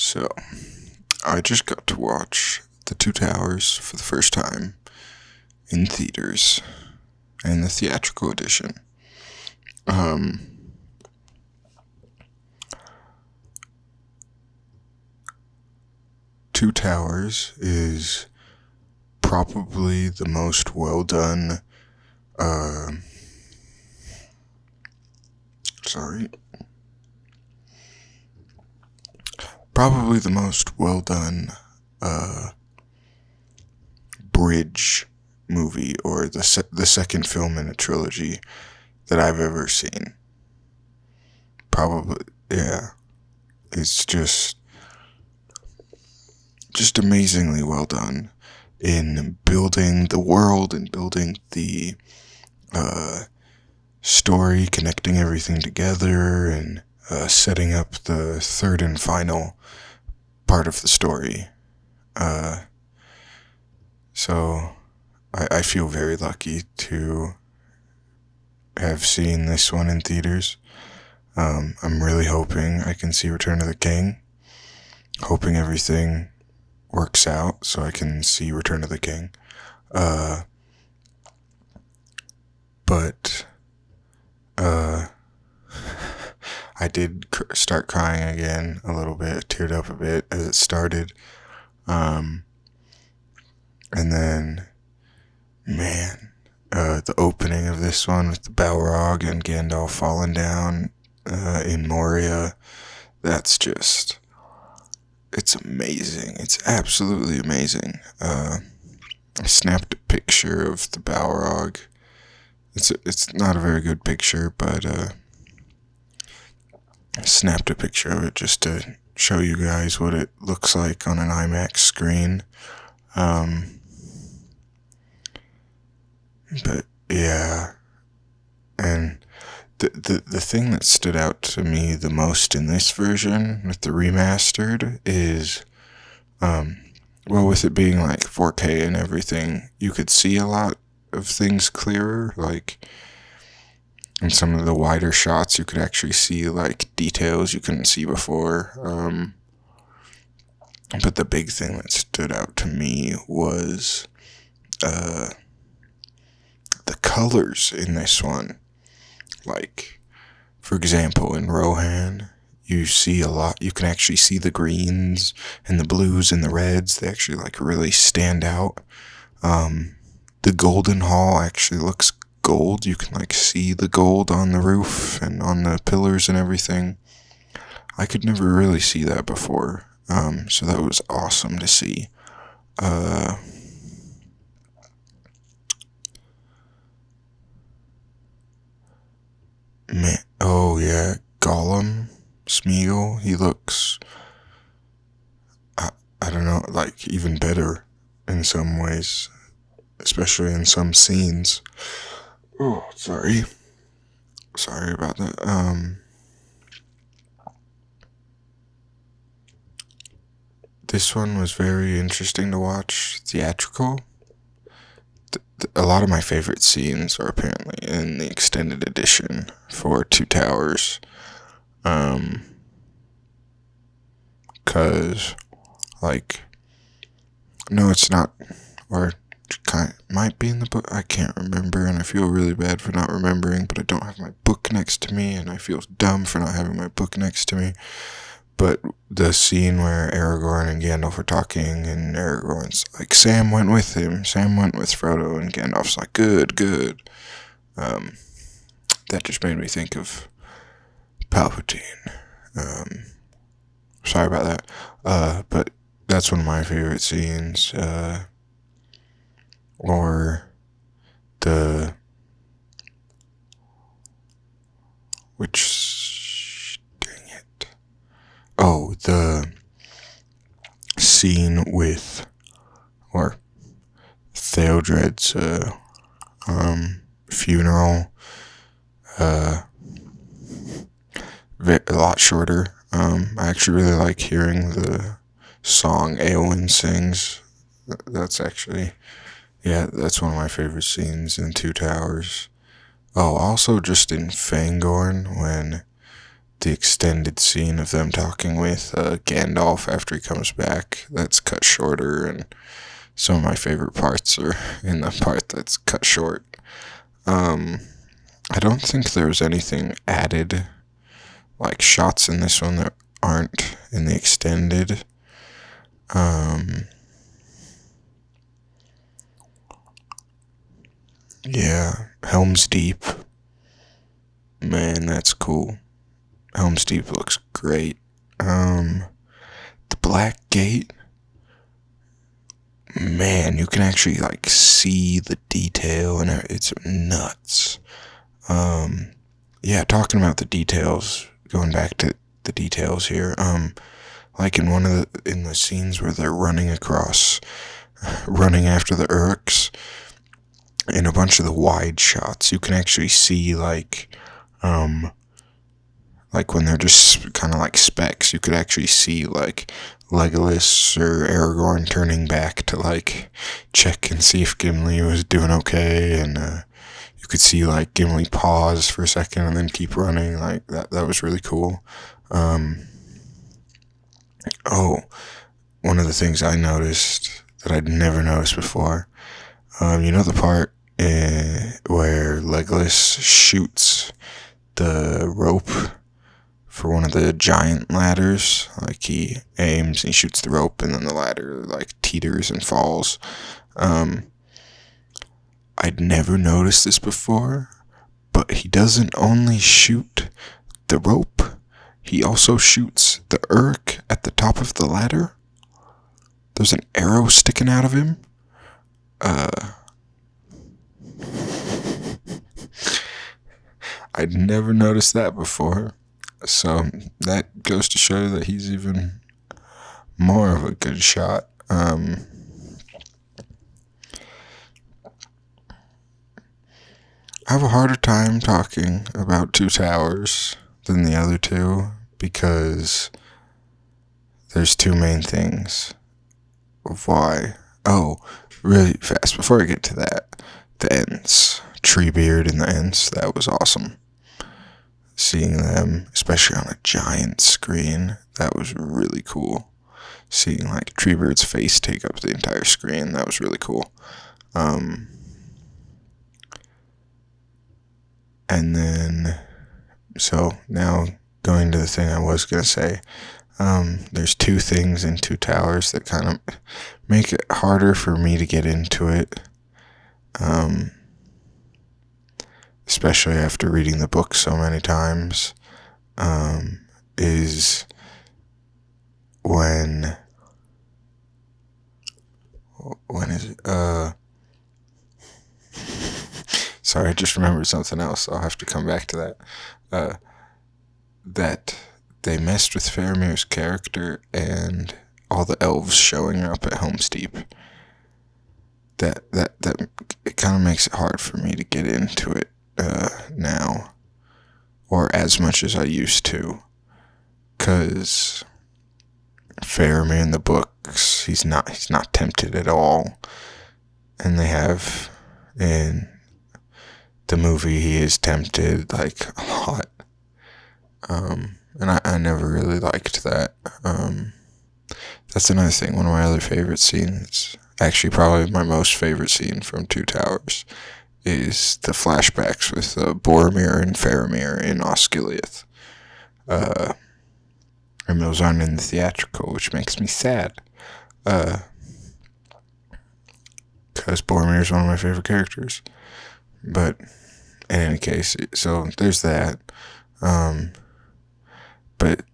So, I just got to watch The Two Towers for the first time in theaters and the theatrical edition. Two Towers is probably the most well done, probably the most well done, bridge movie, or the second film in a trilogy that I've ever seen. Probably, yeah. It's just amazingly well done in building the world and building the story, connecting everything together, and setting up the third and final part of the story. So I feel very lucky to have seen this one in theaters. I'm really hoping I can see Return of the King. Hoping everything works out so I can see Return of the King. But I did start crying again a little bit, teared up a bit as it started. And then, man, the opening of this one with the Balrog and Gandalf falling down in Moria, that's just, it's amazing. It's absolutely amazing. I snapped a picture of the Balrog. It's not a very good picture, but I snapped a picture of it just to show you guys what it looks like on an IMAX screen. But yeah, and the thing that stood out to me the most in this version with the remastered is, well, with it being like 4K and everything, you could see a lot of things clearer. Like in some of the wider shots, you could actually see like details you couldn't see before. But the big thing that stood out to me was the colors in this one. Like, for example, in Rohan, you see a lot. You can actually see the greens and the blues and the reds. They actually like really stand out. The Golden Hall actually looks gold. You can like see the gold on the roof and on the pillars and everything. I could never really see that before. So that was awesome to see. Man, oh yeah, Gollum, Smeagol, he looks, I don't know, like even better in some ways, especially in some scenes. Oh, sorry about that. This one was very interesting to watch. Theatrical. A lot of my favorite scenes are apparently in the extended edition for Two Towers. Cause, like, no, it's not, or might be in the book. I can't remember, and I feel really bad for not remembering. But I don't have my book next to me, and I feel dumb for not having my book next to me. But the scene where Aragorn and Gandalf are talking, and Aragorn's like, Sam went with him. Sam went with Frodo, and Gandalf's like, good. That just made me think of Palpatine. Sorry about that. But that's one of my favorite scenes. Or the scene with, or Theodred's funeral, a lot shorter. I actually really like hearing the song Eowyn sings. That's actually, yeah, that's one of my favorite scenes in Two Towers. Oh, also just in Fangorn, when the extended scene of them talking with Gandalf after he comes back, that's cut shorter, and some of my favorite parts are in the part that's cut short. I don't think there's anything added, like shots in this one that aren't in the extended. Yeah, Helm's Deep. Man, that's cool. Helm's Deep looks great. The Black Gate. Man, you can actually like see the detail and it's nuts. Yeah, talking about the details, going back to the details here. Like in in the scenes where they're running after the Urks, in a bunch of the wide shots, you can actually see like when they're just kind of like specks, you could actually see like Legolas or Aragorn turning back to like check and see if Gimli was doing okay, and you could see like Gimli pause for a second and then keep running. Like that was really cool. One of the things I noticed that I'd never noticed before, you know the part where Legolas shoots the rope for one of the giant ladders? Like he aims and he shoots the rope and then the ladder like teeters and falls. I'd never noticed this before, but he doesn't only shoot the rope, he also shoots the Urk at the top of the ladder. There's an arrow sticking out of him. I'd never noticed that before. So that goes to show that he's even more of a good shot. I have a harder time talking about Two Towers than the other two because there's two main things of why. Oh, really fast, before I get to that, the Ents, Treebeard and the Ents, that was awesome. Seeing them, especially on a giant screen, that was really cool. Seeing like Treebeard's face take up the entire screen, that was really cool. And then, so now going to the thing I was going to say, there's two things in Two Towers that kind of make it harder for me to get into it. Especially after reading the book so many times, is when is it? Sorry, I just remembered something else. I'll have to come back to that. That they messed with Faramir's character and all the elves showing up at Helm's Deep. That it kind of makes it hard for me to get into it now, or as much as I used to, because Faramir in the books, he's not tempted at all, and they have in the movie he is tempted like a lot, and I never really liked that. That's another thing. One of my other favorite scenes, actually probably my most favorite scene from Two Towers, is the flashbacks with Boromir and Faramir in Osgiliath. And those aren't in the theatrical, which makes me sad. Because Boromir is one of my favorite characters. But in any case, so there's that. But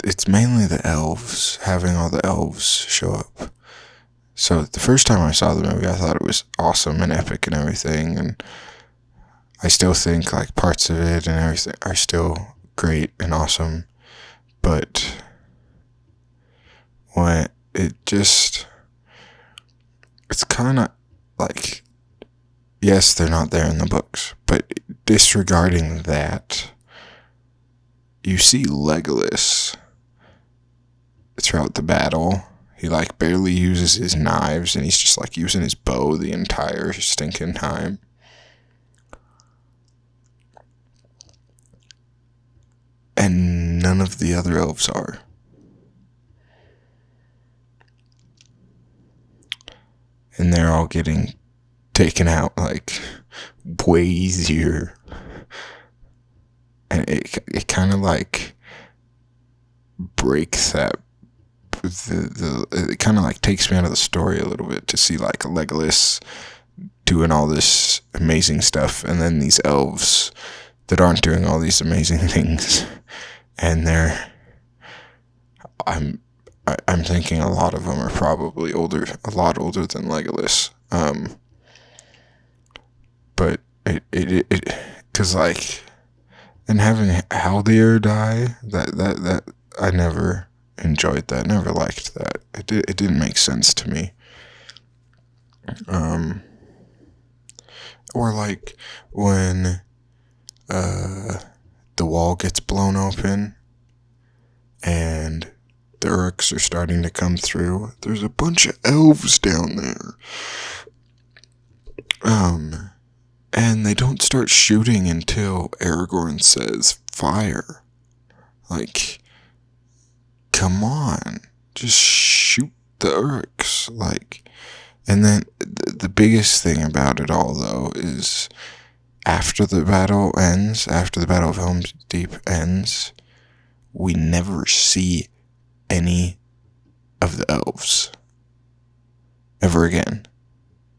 it's mainly the elves, having all the elves show up. So the first time I saw the movie, I thought it was awesome and epic and everything, and I still think like parts of it and everything are still great and awesome, but when it's kind of like, yes, they're not there in the books, but disregarding that, you see Legolas throughout the battle. He like barely uses his knives, and he's just like using his bow the entire stinking time. And none of the other elves are. And they're all getting taken out, like, way easier. And it kind of, like, breaks that. It kind of, like, takes me out of the story a little bit to see, like, Legolas doing all this amazing stuff, and then these elves that aren't doing all these amazing things. And I'm thinking a lot of them are probably older, a lot older than Legolas. But it, cause like, and having Haldir die, that I never enjoyed that, never liked that. It didn't make sense to me. Or like when, the wall gets blown open, and the orcs are starting to come through. There's a bunch of elves down there. And they don't start shooting until Aragorn says fire. Like, come on. Just shoot the orcs. Like, and then the biggest thing about it all, though, is after the battle ends, after the Battle of Helm's Deep ends, we never see any of the elves ever again.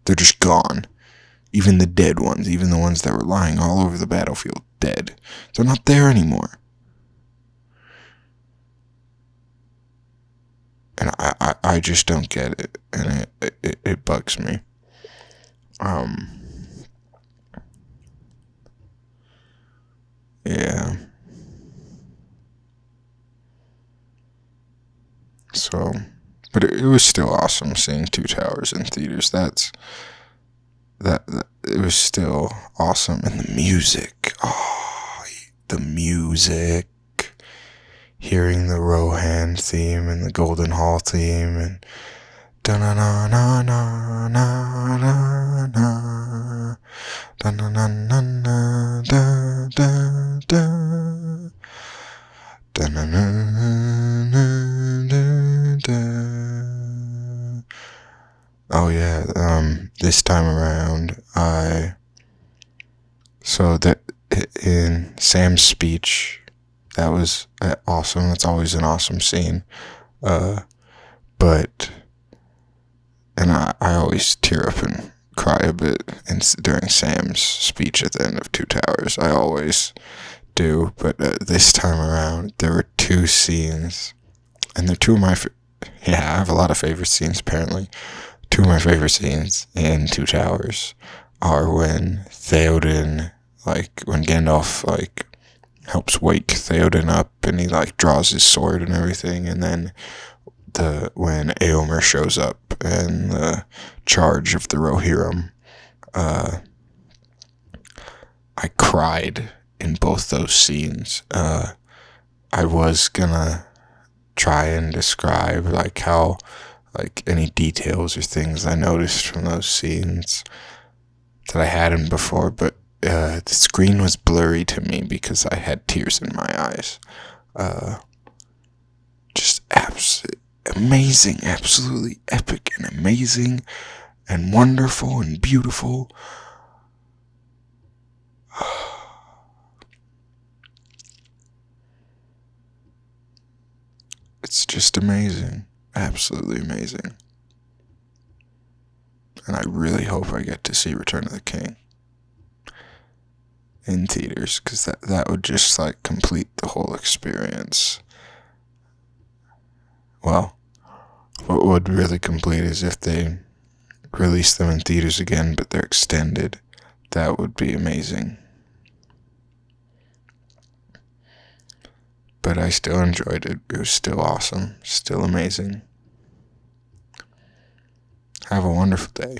They're just gone. Even the dead ones, even the ones that were lying all over the battlefield, dead. They're not there anymore. And I just don't get it, and it bugs me. Yeah. So, but it was still awesome seeing Two Towers in theaters. That it was still awesome. And the music, the music, hearing the Rohan theme and the Golden Hall theme, and da na na na na na na na da na na na na da da da da na na na da da. Oh yeah, this time around, so that in Sam's speech, that was awesome. That's always an awesome scene. But, and I always tear up and cry a bit during Sam's speech at the end of Two Towers. I always do, but this time around, there were two scenes, and they're two of my, I have a lot of favorite scenes apparently. Two of my favorite scenes in Two Towers are when Theoden, like, when Gandalf, like, helps wake Theoden up, and he, like, draws his sword and everything, and then when Éomer shows up and the charge of the Rohirrim, I cried in both those scenes. I was gonna try and describe, like, how, like, any details or things I noticed from those scenes that I hadn't before, but the screen was blurry to me because I had tears in my eyes. Just amazing, absolutely epic and amazing and wonderful and beautiful. It's just amazing. Absolutely amazing. And I really hope I get to see Return of the King in theaters, because that would just, like, complete the whole experience. Well, what would really complete is if they release them in theaters again, but they're extended. That would be amazing. But I still enjoyed it. It was still awesome. Still amazing. Have a wonderful day.